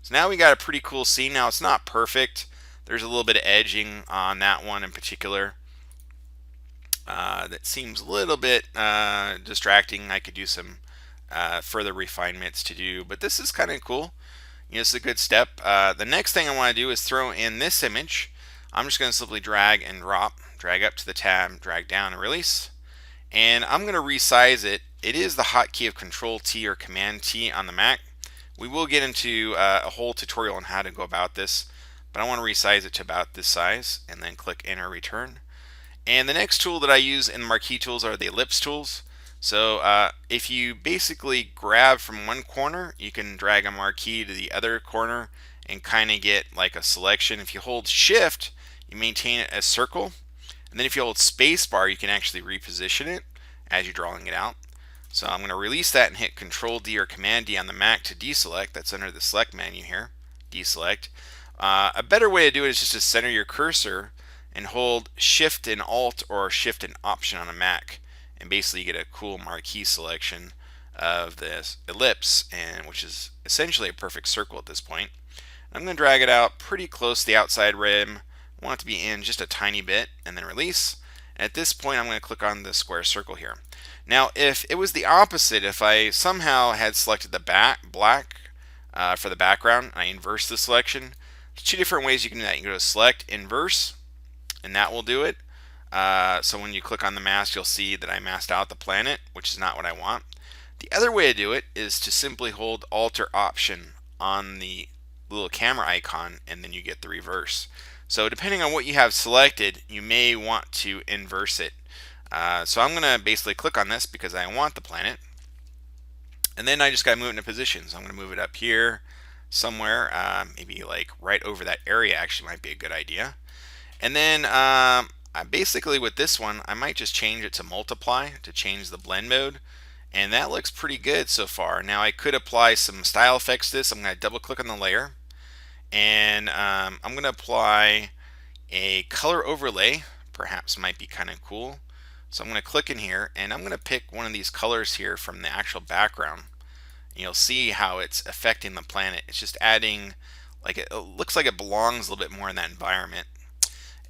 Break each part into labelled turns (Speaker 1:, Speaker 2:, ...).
Speaker 1: So now we got a pretty cool scene. Now it's not perfect. There's a little bit of edging on that one in particular. That seems a little bit distracting. I could do some further refinements to do, but this is kind of cool. It's a good step. The next thing I want to do is throw in this image. I'm just going to simply drag and drop, drag up to the tab, drag down and release. And I'm going to resize it. It is the hotkey of Control T or Command T on the Mac. We will get into a whole tutorial on how to go about this, but I want to resize it to about this size and then click Enter Return. And the next tool that I use in Marquee tools are the Ellipse tools. So if you basically grab from one corner, you can drag a marquee to the other corner and kind of get like a selection. If you hold Shift, you maintain it as circle. And then if you hold spacebar, you can actually reposition it as you're drawing it out. So I'm going to release that and hit Control D or Command D on the Mac to deselect. That's under the select menu here, deselect. A better way to do it is just to center your cursor and hold Shift and Alt or Shift and Option on a Mac, and basically you get a cool marquee selection of this ellipse, and which is essentially a perfect circle at this point. I'm going to drag it out pretty close to the outside rim. I want it to be in just a tiny bit, and then release. And at this point I'm going to click on the square circle here. Now if it was the opposite, if I somehow had selected the black for the background, I inverse the selection. There's two different ways you can do that. You can go to Select, Inverse, and that will do it. So when you click on the mask, you'll see that I masked out the planet, which is not what I want. The other way to do it is to simply hold Alt or Option on the little camera icon, and then you get the reverse. So depending on what you have selected, you may want to inverse it. So I'm going to basically click on this because I want the planet, and then I just got to move it into position. So I'm going to move it up here somewhere, maybe like right over that area actually might be a good idea. And then basically with this one, I might just change it to multiply to change the blend mode. And that looks pretty good so far. Now I could apply some style effects to this. I'm going to double click on the layer. And I'm going to apply a color overlay. Perhaps might be kind of cool. So I'm going to click in here and I'm going to pick one of these colors here from the actual background. And you'll see how it's affecting the planet. It's just adding, like it looks like it belongs a little bit more in that environment.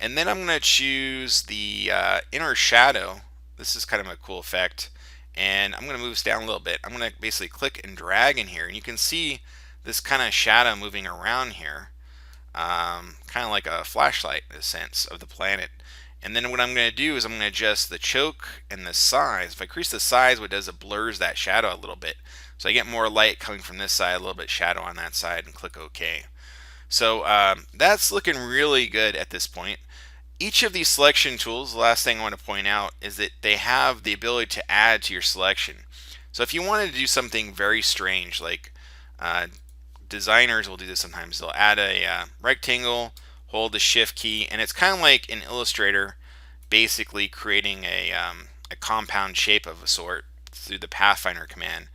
Speaker 1: And then I'm going to choose the inner shadow. This is kind of a cool effect. And I'm going to move this down a little bit. I'm going to basically click and drag in here. And you can see this kind of shadow moving around here. Kind of like a flashlight in a sense of the planet. And then what I'm going to do is I'm going to adjust the choke and the size. If I increase the size, what it does, it blurs that shadow a little bit. So I get more light coming from this side, a little bit shadow on that side, and click OK. So that's looking really good at this point. Each of these selection tools, the last thing I want to point out is that they have the ability to add to your selection. So if you wanted to do something very strange, like designers will do this sometimes, they'll add a rectangle, hold the Shift key, and it's kind of like in Illustrator basically creating a compound shape of a sort through the Pathfinder command.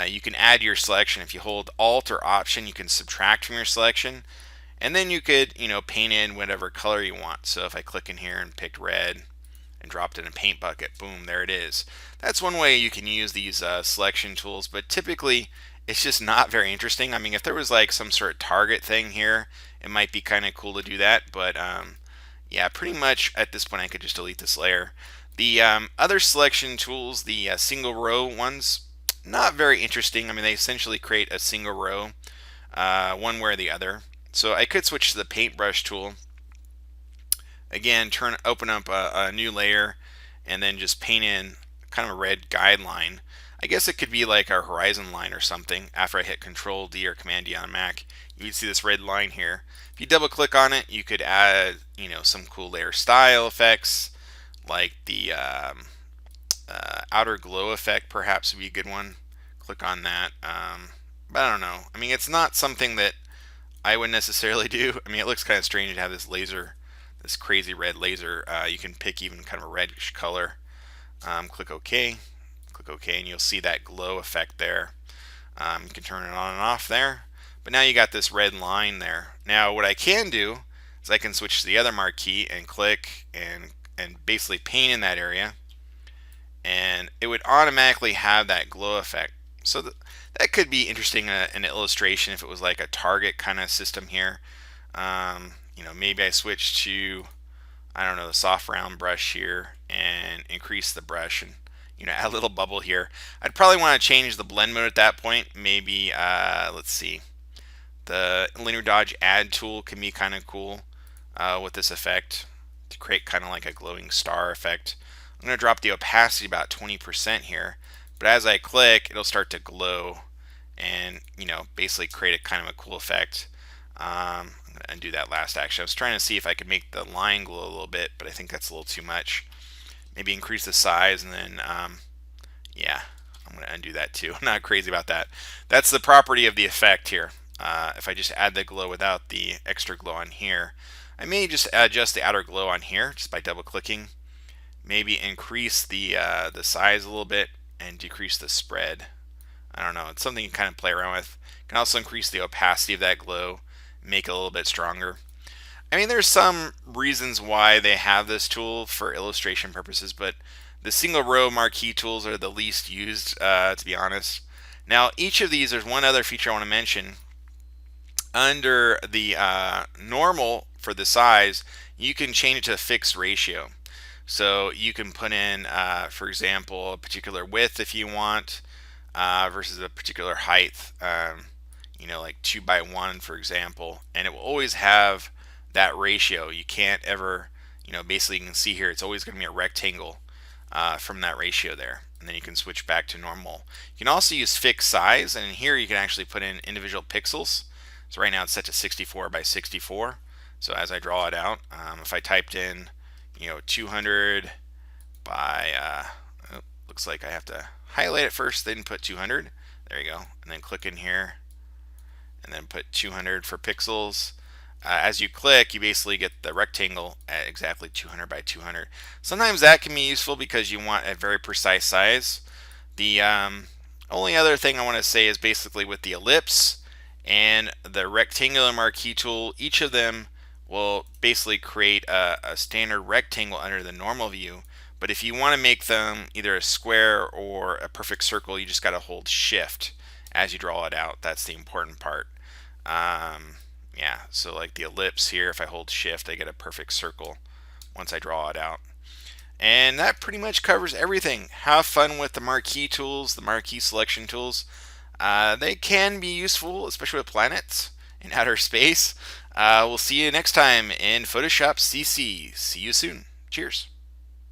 Speaker 1: You can add your selection. If you hold Alt or Option, you can subtract from your selection, and then you could, paint in whatever color you want. So if I click in here and picked red and dropped it in a paint bucket, boom, there it is. That's one way you can use these selection tools, but typically it's just not very interesting. I mean, if there was like some sort of target thing here, it might be kind of cool to do that, but yeah, pretty much at this point I could just delete this layer. The other selection tools, the single row ones, not very interesting. I mean, they essentially create a single row, one way or the other. So I could switch to the paintbrush tool. Again, open up a new layer, and then just paint in kind of a red guideline. I guess it could be like a horizon line or something. After I hit Control D or Command D on Mac, you can see this red line here. If you double click on it, you could add, some cool layer style effects, like the outer glow effect perhaps would be a good one. Click on that. But I don't know. I mean, it's not something that I would necessarily do. I mean, it looks kind of strange to have this laser, this crazy red laser. You can pick even kind of a reddish color. Click OK. Click OK, and you'll see that glow effect there. You can turn it on and off there. But now you got this red line there. Now what I can do is I can switch to the other marquee and click and basically paint in that area, and it would automatically have that glow effect. So that could be interesting in an illustration if it was like a target kind of system here. Maybe I switch to, I don't know, the soft round brush here and increase the brush and add a little bubble here. I'd probably want to change the blend mode at that point. Maybe let's see, the linear dodge add tool can be kind of cool with this effect to create kind of like a glowing star effect. I'm going to drop the opacity about 20% here, but as I click, it'll start to glow and basically create a kind of a cool effect. I'm going to undo that last action. I was trying to see if I could make the line glow a little bit, but I think that's a little too much. Maybe increase the size and then yeah, I'm going to undo that too. I'm not crazy about that. That's the property of the effect here. If I just add the glow without the extra glow on here, I may just adjust the outer glow on here just by double clicking. Maybe increase the size a little bit and decrease the spread. I don't know. It's something you can kind of play around with. You can also increase the opacity of that glow, make it a little bit stronger. I mean, there's some reasons why they have this tool for illustration purposes, but the single row marquee tools are the least used, to be honest. Now, each of these, there's one other feature I want to mention. Under the normal for the size, you can change it to a fixed ratio. So you can put in, for example, a particular width if you want versus a particular height, like 2 by 1, for example, and it will always have that ratio. You can't ever, basically you can see here, it's always going to be a rectangle from that ratio there. And then you can switch back to normal. You can also use fixed size, and in here you can actually put in individual pixels. So right now it's set to 64 by 64. So as I draw it out, if I typed in, 200 by, looks like I have to highlight it first, then put 200. There you go. And then click in here, and then put 200 for pixels. As you click, you basically get the rectangle at exactly 200 by 200. Sometimes that can be useful because you want a very precise size. The only other thing I want to say is basically with the ellipse and the rectangular marquee tool, each of them will basically create a standard rectangle under the normal view. But if you want to make them either a square or a perfect circle, you just got to hold shift as you draw it out. That's the important part. Yeah, so like the ellipse here, if I hold shift, I get a perfect circle once I draw it out. And that pretty much covers everything. Have fun with the marquee tools, the marquee selection tools. They can be useful, especially with planets in outer space. We'll see you next time in Photoshop CC. See you soon. Cheers.